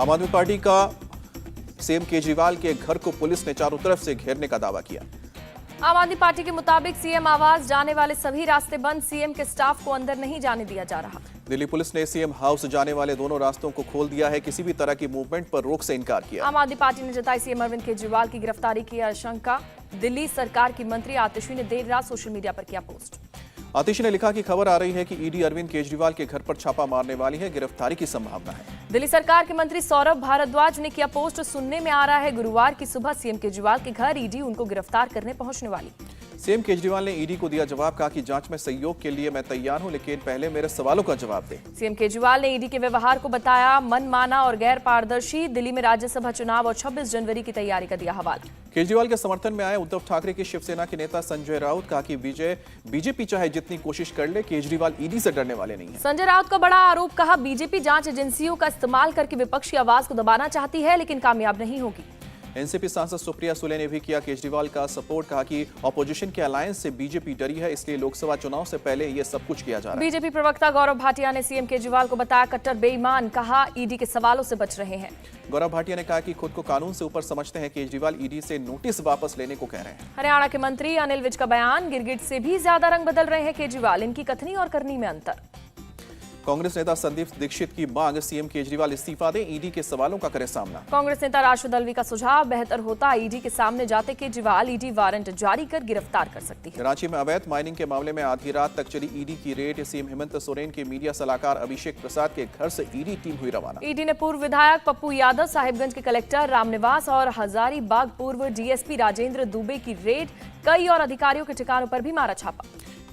आम आदमी पार्टी का सीएम केजरीवाल के घर को पुलिस ने चारों तरफ से घेरने का दावा किया। आम आदमी पार्टी के मुताबिक सीएम आवास जाने वाले सभी रास्ते बंद, सीएम के स्टाफ को अंदर नहीं जाने दिया जा रहा। दिल्ली पुलिस ने सीएम हाउस जाने वाले दोनों रास्तों को खोल दिया है, किसी भी तरह की मूवमेंट पर रोक से इनकार किया। आम आदमी पार्टी ने जताई सीएम अरविंद केजरीवाल की गिरफ्तारी की आशंका। दिल्ली सरकार की मंत्री आतिशी ने देर रात सोशल मीडिया पर किया पोस्ट। आतिशी ने लिखा कि खबर आ रही है कि ईडी अरविंद केजरीवाल के घर पर छापा मारने वाली है, गिरफ्तारी की संभावना है। दिल्ली सरकार के मंत्री सौरभ भारद्वाज ने किया पोस्ट। सुनने में आ रहा है गुरुवार की सुबह सीएम केजरीवाल के घर ईडी उनको गिरफ्तार करने पहुंचने वाली। सीएम केजरीवाल ने ईडी को दिया जवाब, कहा कि जांच में सहयोग के लिए मैं तैयार हूं, लेकिन पहले मेरे सवालों का जवाब दे। सीएम केजरीवाल ने ईडी के व्यवहार को बताया मनमाना और गैर पारदर्शी। दिल्ली में राज्यसभा चुनाव और 26 जनवरी की तैयारी का दिया हवाला। केजरीवाल के समर्थन में आए उद्धव ठाकरे की शिवसेना के नेता संजय राउत, कहा कि बीजेपी चाहे जितनी कोशिश कर ले, केजरीवाल ईडी से डरने वाले नहीं है। संजय राउत का बड़ा आरोप, कहा बीजेपी जांच एजेंसियों का इस्तेमाल करके विपक्ष की आवाज को दबाना चाहती है, लेकिन कामयाब नहीं होगी। एनसीपी सांसद सुप्रिया सुले ने भी किया केजरीवाल का सपोर्ट, कहा कि ऑपोजिशन के अलायंस से बीजेपी डरी है, इसलिए लोकसभा चुनाव से पहले ये सब कुछ किया जा रहा है। बीजेपी प्रवक्ता गौरव भाटिया ने सीएम केजरीवाल को बताया कट्टर बेईमान, कहा ईडी के सवालों से बच रहे हैं। गौरव भाटिया ने कहा कि खुद को कानून से ऊपर समझते हैं, केजरीवाल ईडी से नोटिस वापस लेने को कह रहे हैं। हरियाणा के मंत्री अनिल विज का बयान, गिरगिट से भी ज्यादा रंग बदल रहे हैं केजरीवाल, इनकी कथनी और करनी में अंतर। कांग्रेस नेता संदीप दीक्षित की मांग, सीएम केजरीवाल इस्तीफा दें, ईडी के सवालों का करें सामना। कांग्रेस नेता राशिद अल्वी का सुझाव, बेहतर होता ईडी के सामने जाते केजरीवाल, ईडी वारंट जारी कर गिरफ्तार कर सकती है। रांची में अवैध माइनिंग के मामले में आधी रात तक चली ईडी की रेड। सीएम हेमंत सोरेन के मीडिया सलाहकार अभिषेक प्रसाद के घर से ईडी टीम हुई रवाना। ईडी ने पूर्व विधायक पप्पू यादव, साहिबगंज के कलेक्टर रामनिवास और हजारीबाग पूर्व डीएसपी राजेंद्र दुबे की रेड, कई और अधिकारियों के ठिकानों पर भी मारा छापा।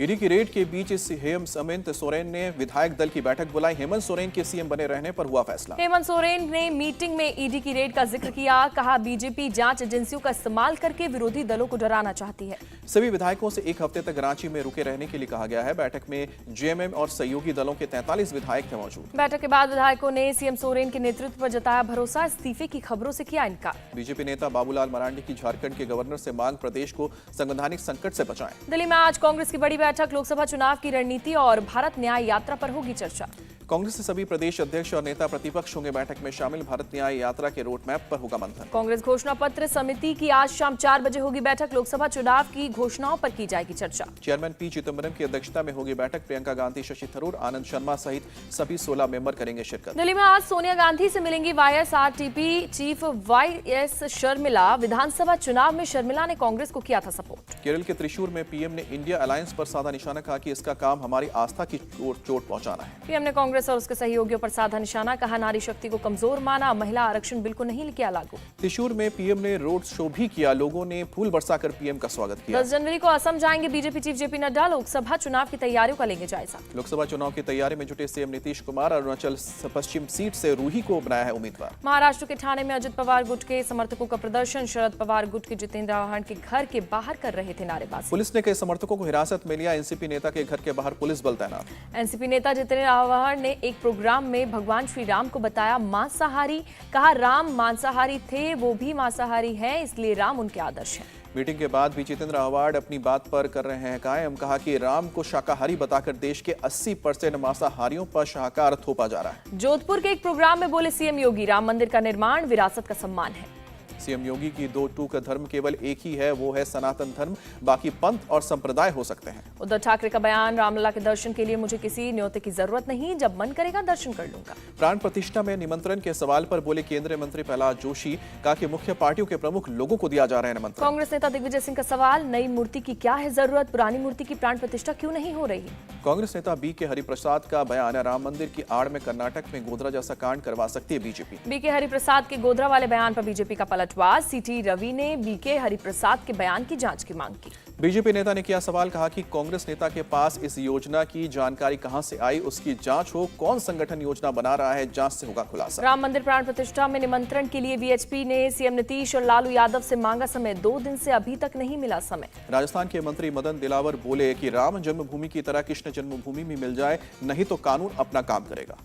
ईडी की रेड के बीच हेमंत सोरेन ने विधायक दल की बैठक बुलाई। हेमंत सोरेन के सीएम बने रहने पर हुआ फैसला। हेमंत सोरेन ने मीटिंग में ईडी की रेड का जिक्र किया, कहा बीजेपी जांच एजेंसियों का इस्तेमाल करके विरोधी दलों को डराना चाहती है। सभी विधायकों से एक हफ्ते तक रांची में रुके रहने के लिए कहा गया है। बैठक में जेएमएम और सहयोगी दलों के 43 विधायक थे मौजूद। बैठक के बाद विधायकों ने सीएम सोरेन के नेतृत्व पर जताया भरोसा, इस्तीफे की खबरों से किया इनकार। बीजेपी नेता बाबूलाल मरांडी की झारखंड के गवर्नर से मांग, प्रदेश को संवैधानिक संकट से बचाएं। दिल्ली में आज कांग्रेस की बड़ी बैठक, लोकसभा चुनाव की रणनीति और भारत न्याय यात्रा पर होगी चर्चा। कांग्रेस के सभी प्रदेश अध्यक्ष और नेता प्रतिपक्ष होंगे बैठक में शामिल। भारत न्याय यात्रा के रोड मैप पर होगा मंथन। कांग्रेस घोषणा पत्र समिति की आज शाम 4 बजे होगी बैठक, लोकसभा चुनाव की घोषणाओं पर की जाएगी चर्चा। चेयरमैन पी चिदम्बरम की अध्यक्षता में होगी बैठक। प्रियंका गांधी, शशि थरूर, आनंद शर्मा सहित सभी 16 मेंबर करेंगे शिरकत। दिल्ली में आज सोनिया गांधी से मिलेंगी वाईएसआरटीपी चीफ वाईएस शर्मिला। विधानसभा चुनाव में शर्मिला ने कांग्रेस को किया था सपोर्ट। केरल के त्रिशूर में पीएम ने इंडिया अलायंस पर साधा निशाना, कहा कि इसका काम हमारी आस्था की चोट पहुंचाना है। पीएम ने कांग्रेस और उसके सहयोगियों पर साधा निशाना, कहा नारी शक्ति को कमजोर माना, महिला आरक्षण बिल को नहीं किया लागू। त्रिशूर में पीएम ने रोड शो भी किया, लोगों ने फूल बरसाकर पीएम का स्वागत किया। 10 जनवरी को असम जाएंगे BJP chief JP Nadda, Lok Sabha चुनाव की तैयारियों का लेंगे जायजा। लोकसभा चुनाव की तैयारी में जुटे सीएम नीतीश कुमार, अरुणाचल पश्चिम सीट से रूही को बनाया है उम्मीदवार। महाराष्ट्र के ठाणे में अजित पवार गुट के समर्थकों का प्रदर्शन, शरद पवार गुट के जितेंद्र आव्हाड के घर के बाहर कर रहे थे नारेबाजी। पुलिस ने कई समर्थकों को हिरासत में लिया, एनसीपी नेता के घर के बाहर पुलिस बल तैनात। एनसीपी नेता जितेंद्र आव्हाड ने एक प्रोग्राम में भगवान श्री राम को बताया मांसाहारी, कहा राम मांसाहारी थे, वो भी मांसाहारी हैं, इसलिए राम उनके आदर्श हैं। मीटिंग के बाद भी जितेंद्र आव्हाड अपनी बात पर कर रहे हैं कायम, कहा कि राम को शाकाहारी बताकर देश के 80% मांसाहारियों पर शाकाहार थोपा जा रहा है। जोधपुर के एक प्रोग्राम में बोले सीएम योगी, राम मंदिर का निर्माण विरासत का सम्मान है। सीएम योगी की 2 टूक धर्म केवल एक ही है, वो है सनातन धर्म, बाकी पंथ और संप्रदाय हो सकते हैं। उद्धव ठाकरे का बयान, रामलला के दर्शन के लिए मुझे किसी न्योते की जरूरत नहीं, जब मन करेगा दर्शन कर लूंगा। प्राण प्रतिष्ठा में निमंत्रण के सवाल पर बोले केंद्रीय मंत्री प्रहलाद जोशी, कहा कि मुख्य पार्टियों के प्रमुख लोगों को दिया जा रहा है निमंत्रण। कांग्रेस नेता दिग्विजय सिंह का सवाल, नई मूर्ति की क्या है जरूरत, पुरानी मूर्ति की प्राण प्रतिष्ठा क्यों नहीं हो रही। कांग्रेस नेता बीके हरिप्रसाद का बयान, राम मंदिर की आड़ में कर्नाटक में गोधरा जैसा कांड करवा सकती है बीजेपी। बीके हरिप्रसाद के गोधरा वाले बयान पर बीजेपी का पलटवार, सीटी रवि ने बीके हरिप्रसाद के बयान की जांच की मांग की। बीजेपी नेता ने किया सवाल, कहा कि कांग्रेस नेता के पास इस योजना की जानकारी कहां से आई, उसकी जांच हो, कौन संगठन योजना बना रहा है, जांच से होगा खुलासा। राम मंदिर प्राण प्रतिष्ठा में निमंत्रण के लिए वीएचपी ने सीएम नीतीश और लालू यादव से मांगा समय, 2 दिन से अभी तक नहीं मिला समय। राजस्थान के मंत्री मदन दिलावर बोले कि राम जन्मभूमि की तरह कृष्ण जन्मभूमि भी मिल जाए, नहीं तो कानून अपना काम करेगा।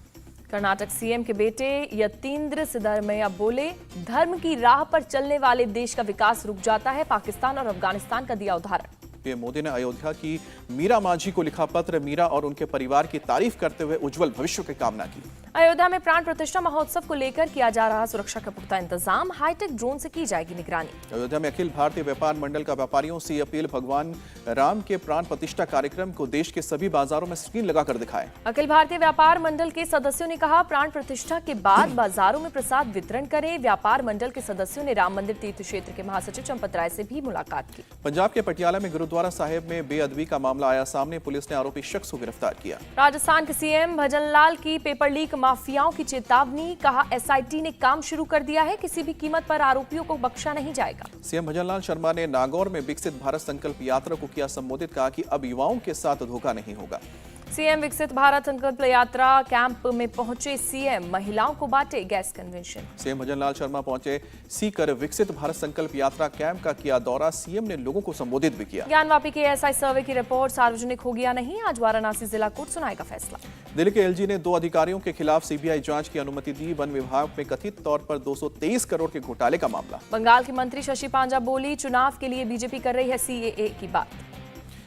कर्नाटक सीएम के बेटे यतींद्र सिद्धरमैया बोले, धर्म की राह पर चलने वाले देश का विकास रुक जाता है, पाकिस्तान और अफगानिस्तान का दिया उदाहरण। पीएम मोदी ने अयोध्या की मीरा मांझी को लिखा पत्र, मीरा और उनके परिवार की तारीफ करते हुए उज्जवल भविष्य की कामना की। अयोध्या में प्राण प्रतिष्ठा महोत्सव को लेकर किया जा रहा सुरक्षा का पुख्ता इंतजाम, हाईटेक ड्रोन से की जाएगी निगरानी। अयोध्या में अखिल भारतीय व्यापार मंडल का व्यापारियों से अपील, भगवान राम के प्राण प्रतिष्ठा कार्यक्रम को देश के सभी बाजारों में स्क्रीन लगाकर दिखाएं। अखिल भारतीय व्यापार मंडल के सदस्यों ने कहा, प्राण प्रतिष्ठा के बाद बाजारों में प्रसाद वितरण करें। व्यापार मंडल के सदस्यों ने राम मंदिर तीर्थ क्षेत्र के महासचिव चंपत राय से भी मुलाकात की। पंजाब के पटियाला में गुरुद्वारा साहिब में बेअदबी का मामला आया सामने, पुलिस ने आरोपी शख्स को गिरफ्तार किया। राजस्थान के सीएम भजनलाल की पेपर लीक माफियाओं की चेतावनी, कहा एसआईटी ने काम शुरू कर दिया है, किसी भी कीमत पर आरोपियों को बख्शा नहीं जाएगा। सीएम भजनलाल शर्मा ने नागौर में विकसित भारत संकल्प यात्रा को किया संबोधित, कहा कि अब युवाओं के साथ धोखा नहीं होगा। सीएम विकसित भारत संकल्प यात्रा कैंप में पहुंचे सीएम, महिलाओं को बांटे gas convention. CM Bhajanlal Sharma पहुंचे सीकर विकसित भारत संकल्प यात्रा कैंप का किया दौरा, सीएम ने लोगों को संबोधित भी किया। ज्ञानवापी के एसआई सर्वे की रिपोर्ट सार्वजनिक हो गया नहीं, आज वाराणसी जिला कोर्ट सुनाएगा फैसला। दिल्ली के एलजी ने 2 अधिकारियों के खिलाफ सीबीआई जांच की अनुमति दी, वन विभाग में कथित तौर पर 223 करोड़ के घोटाले का मामला। बंगाल की मंत्री शशि पांजा बोली, चुनाव के लिए बीजेपी कर रही है सीएए की बात।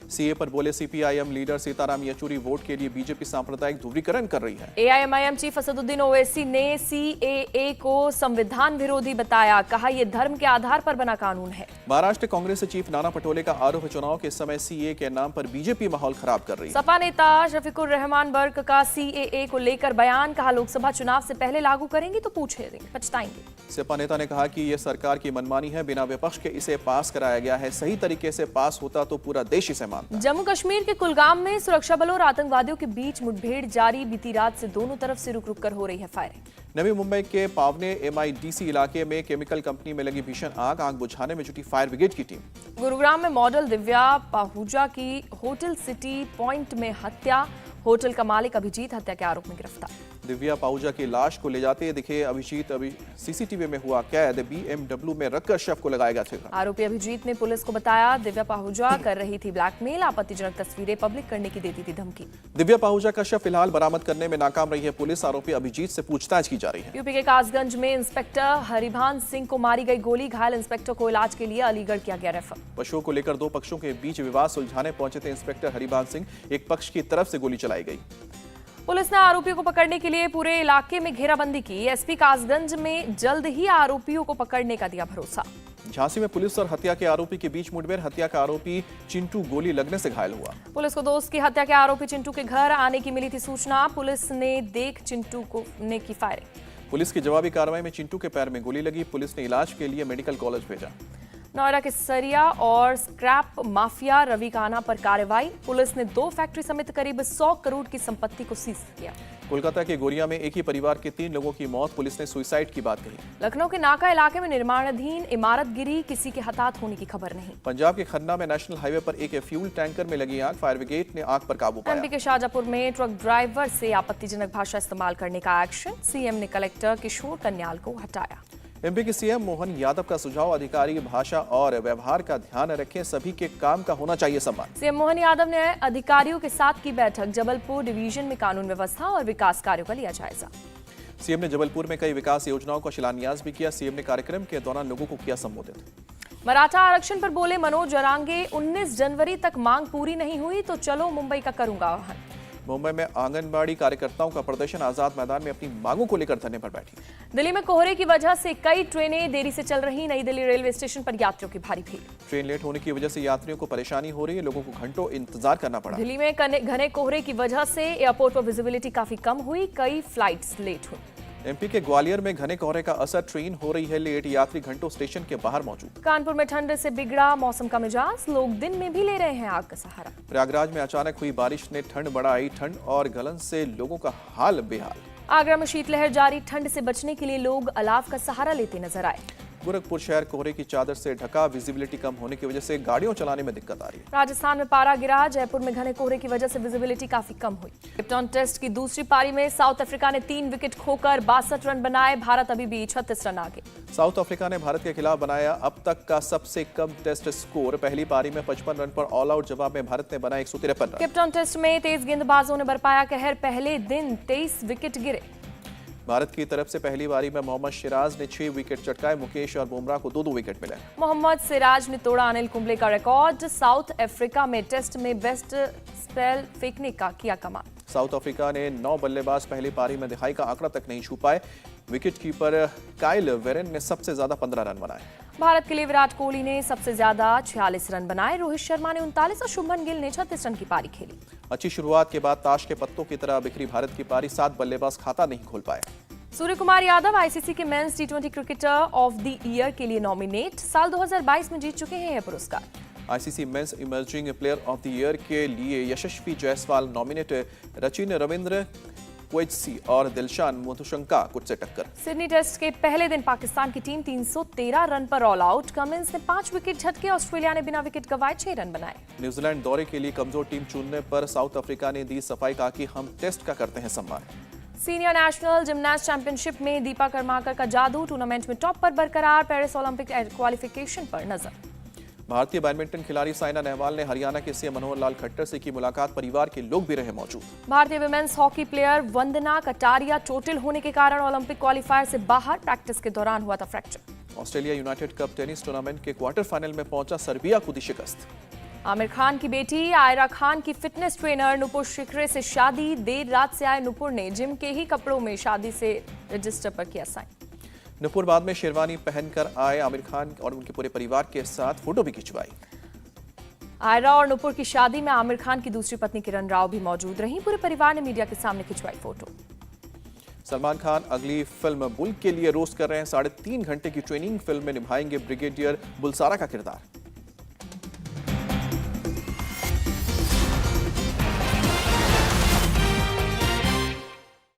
सीए पर बोले CPIM leader Sitaram Yechury, vote के लिए बीजेपी सांप्रदायिक ध्रुवीकरण कर रही है। एआईएमआईएम चीफ असदुद्दीन ओवैसी ने सीएए को संविधान विरोधी बताया, कहा यह धर्म के आधार पर बना कानून है। महाराष्ट्र कांग्रेस चीफ नाना पटोले का आरोप है, चुनाव के समय सीए के नाम पर बीजेपी माहौल खराब कर रही है। सपा नेता शफीकुर रहमान बर्क का सीएए को लेकर बयान, कहा लोकसभा चुनाव से पहले लागू करेंगे तो पूछेंगे, पछताएंगे। सपा नेता ने कहा कि यह सरकार की मनमानी है, बिना विपक्ष के इसे पास कराया गया है, सही तरीके से पास होता तो पूरा देश इसे मानता। जम्मू कश्मीर के कुलगाम में सुरक्षा बलों और आतंकवादियों के बीच मुठभेड़ जारी, बीती रात से दोनों तरफ से रुक रुक कर हो रही है फायरिंग। नवी मुंबई के पावने एमआईडीसी इलाके में केमिकल कंपनी में लगी भीषण आग बुझाने में जुटी फायर ब्रिगेड की टीम। गुरुग्राम में मॉडल दिव्या पाहुजा की होटल सिटी पॉइंट में हत्या, होटल का मालिक अभिजीत हत्या के आरोप में गिरफ्तार। दिव्या पाहुजा की लाश को ले जाते दिखे अभिजीत, अभी सीसीटीवी में हुआ कैद, बीएमडब्ल्यू में रखकर शव को लगाया गया ठिकाना। आरोपी अभिजीत ने पुलिस को बताया, दिव्या पाहुजा कर रही थी ब्लैकमेल, आपत्तिजनक तस्वीरें पब्लिक करने की देती थी धमकी। दिव्या पाहुजा का शव फिलहाल बरामद करने में नाकाम रही है पुलिस, आरोपी अभिजीत से पूछताछ की जा रही है। यूपी के कासगंज में इंस्पेक्टर हरिभान सिंह को मारी गई गोली, घायल इंस्पेक्टर को इलाज के लिए अलीगढ़ किया गया रेफर। पशुओं को लेकर 2 पक्षों के बीच विवाद सुलझाने पहुंचे थे इंस्पेक्टर हरिभान सिंह, एक पक्ष की तरफ से गोली चलाई गई। पुलिस ने आरोपियों को पकड़ने के लिए पूरे इलाके में घेराबंदी की, एसपी कासगंज में जल्द ही आरोपियों को पकड़ने का दिया भरोसा। झांसी में पुलिस और हत्या के आरोपी के बीच मुठभेड़, हत्या का आरोपी चिंटू गोली लगने से घायल हुआ। पुलिस को दोस्त की हत्या के आरोपी चिंटू के घर आने की मिली थी सूचना, पुलिस ने देख चिंटू को ने की फायरिंग। पुलिस की जवाबी कार्रवाई में चिंटू के पैर में गोली लगी, पुलिस ने इलाज के लिए मेडिकल कॉलेज भेजा। नोएडा के सरिया और स्क्रैप माफिया रवि कान्हा पर कार्रवाई, पुलिस ने 2 फैक्ट्री समेत करीब 100 करोड़ की संपत्ति को सीज किया। कोलकाता के गोरिया में एक ही परिवार के 3 लोगों की मौत, पुलिस ने सुसाइड की बात कही। लखनऊ के नाका इलाके में निर्माणाधीन इमारत गिरी, किसी के हताहत होने की खबर नहीं। पंजाब के खन्ना में नेशनल हाईवे पर एक फ्यूल टैंकर में लगी आग, फायर ब्रिगेड ने आग पर काबू पाया। एमपी के शाहजहांपुर में ट्रक ड्राइवर से आपत्तिजनक भाषा इस्तेमाल करने का एक्शन, सीएम ने कलेक्टर किशोर कन्याल को हटाया। एमपी के सीएम मोहन यादव का सुझाव, अधिकारी भाषा और व्यवहार का ध्यान रखें, सभी के काम का होना चाहिए सम्मान। सीएम मोहन यादव ने अधिकारियों के साथ की बैठक, जबलपुर डिवीजन में कानून व्यवस्था और विकास कार्यों का लिया जायजा। सीएम ने जबलपुर में कई विकास योजनाओं का शिलान्यास भी किया, सीएम ने कार्यक्रम के दौरान लोगों को किया संबोधित। मराठा आरक्षण पर बोले मनोज जरांगे, 19 जनवरी तक मांग पूरी नहीं हुई तो चलो मुंबई का करूंगा आह्वान। मुंबई में आंगनबाड़ी कार्यकर्ताओं का प्रदर्शन, आजाद मैदान में अपनी मांगों को लेकर धरने पर बैठी। दिल्ली में कोहरे की वजह से कई ट्रेनें देरी से चल रही, नई दिल्ली रेलवे स्टेशन पर यात्रियों की भारी भीड़। ट्रेन लेट होने की वजह से यात्रियों को परेशानी हो रही है, लोगों को घंटों इंतजार करना पड़ा। दिल्ली में घने कोहरे की वजह से एयरपोर्ट पर विजिबिलिटी काफी कम हुई, कई फ्लाइट्स लेट हुई। एमपी के ग्वालियर में घने कोहरे का असर, ट्रेन हो रही है लेट, यात्री घंटों स्टेशन के बाहर मौजूद। कानपुर में ठंड से बिगड़ा मौसम का मिजाज, लोग दिन में भी ले रहे हैं आग का सहारा। प्रयागराज में अचानक हुई बारिश ने ठंड बढ़ाई, ठंड और गलन से लोगों का हाल बेहाल। आगरा में शीतलहर जारी, ठंड से बचने के लिए लोग अलाव का सहारा लेते नजर आए। गोरखपुर शहर कोहरे की चादर से ढका, विजिबिलिटी कम होने की वजह से गाड़ियों चलाने में दिक्कत आ रही है। राजस्थान में पारा गिरा, जयपुर में घने कोहरे की वजह से विजिबिलिटी काफी कम हुई। केपटाउन टेस्ट की दूसरी पारी में साउथ अफ्रीका ने 3 विकेट खोकर 62 रन बनाए, भारत अभी भी 36 रन आगे। साउथ अफ्रीका ने भारत के खिलाफ बनाया अब तक का सबसे कम टेस्ट स्कोर, पहली पारी में 55 रन पर ऑल आउट जवाब में भारत ने बनाए 153 रन। केपटाउन टेस्ट में तेज गेंदबाजों ने बरपाया कहर, पहले दिन 23 विकेट गिरे। भारत की तरफ से पहली बारी में मोहम्मद सिराज ने 6 विकेट चटकाए। मुकेश और बुमराह को 2-2 विकेट मिले। मोहम्मद सिराज ने तोड़ा अनिल कुंबले का रिकॉर्ड। साउथ अफ्रीका में टेस्ट में बेस्ट स्पेल फेंकने का किया कमाल। साउथ अफ्रीका ने 9 बल्लेबाज पहली पारी में दिखाई का आंकड़ा तक नहीं छू पाए। विकेटकीपर काइल वेरेन ने सबसे ज्यादा 15 रन बनाए। भारत के लिए विराट कोहली ने सबसे ज्यादा 46 रन बनाए। रोहित शर्मा ने 39 और शुभमन गिल ने 36 रन की पारी खेली। अच्छी शुरुआत के बाद ताश के पत्तों की तरह बिखरी भारत की पारी। 7 बल्लेबाज खाता नहीं खोल पाए। सूर्य कुमार यादव आईसीसी के मेंस टी20 क्रिकेटर ऑफ द ईयर के लिए नॉमिनेट। साल 2022 में जीत चुके हैं यह पुरस्कार। ICC men's emerging player of the year के लिए यशस्वी जायसवाल नॉमिनेट। रचिन रविंद्र क्वेटसी और दिलशान मधुशंका से टक्कर। सिडनी टेस्ट के पहले दिन पाकिस्तान की टीम 313 रन पर ऑल आउट। कमिंस ने 5 विकेट झटके। ऑस्ट्रेलिया ने बिना विकेट गंवाए 6 रन बनाए। न्यूजीलैंड दौरे के लिए कमजोर टीम चुनने पर साउथ अफ्रीका ने दी सफाई। कहा कि हम टेस्ट का करते हैं सम्मान। सीनियर नेशनल जिमनास्ट चैंपियनशिप में दीपा कर्माकर का जादू। टूर्नामेंट में टॉप पर बरकरार। पेरिस ओलंपिक क्वालिफिकेशन पर नजर। भारतीय बैडमिंटन खिलाड़ी साइना नेहवाल ने हरियाणा के सीएम मनोहर लाल खट्टर से की मुलाकात। परिवार के लोग भी रहे मौजूद। भारतीय women's hockey player Vandana Kataria चोटिल होने के कारण ओलंपिक क्वालिफायर से बाहर। प्रैक्टिस के दौरान हुआ था fracture. Australia United cup tennis tournament के क्वार्टर फाइनल में पहुंचा। सर्बिया को दी शिकस्त। आमिर खान की बेटी आयरा खान की फिटनेस ट्रेनर नुपुर शिखरे से शादी। देर रात से आए नुपुर ने जिम के ही कपड़ों में शादी से रजिस्टर पर किया साइन। नुपुर बाद में शेरवानी पहनकर आए। आमिर खान और उनके पूरे परिवार के साथ फोटो भी खिंचवाई। आयरा और नुपुर की शादी में आमिर खान की दूसरी पत्नी किरण राव भी मौजूद रहीं। पूरे परिवार ने मीडिया के सामने खिंचवाई फोटो। सलमान खान अगली फिल्म बुल के लिए रोस्ट कर रहे हैं। 3.5 घंटे की ट्रेनिंग। फिल्म में निभाएंगे ब्रिगेडियर बुलसारा का किरदार।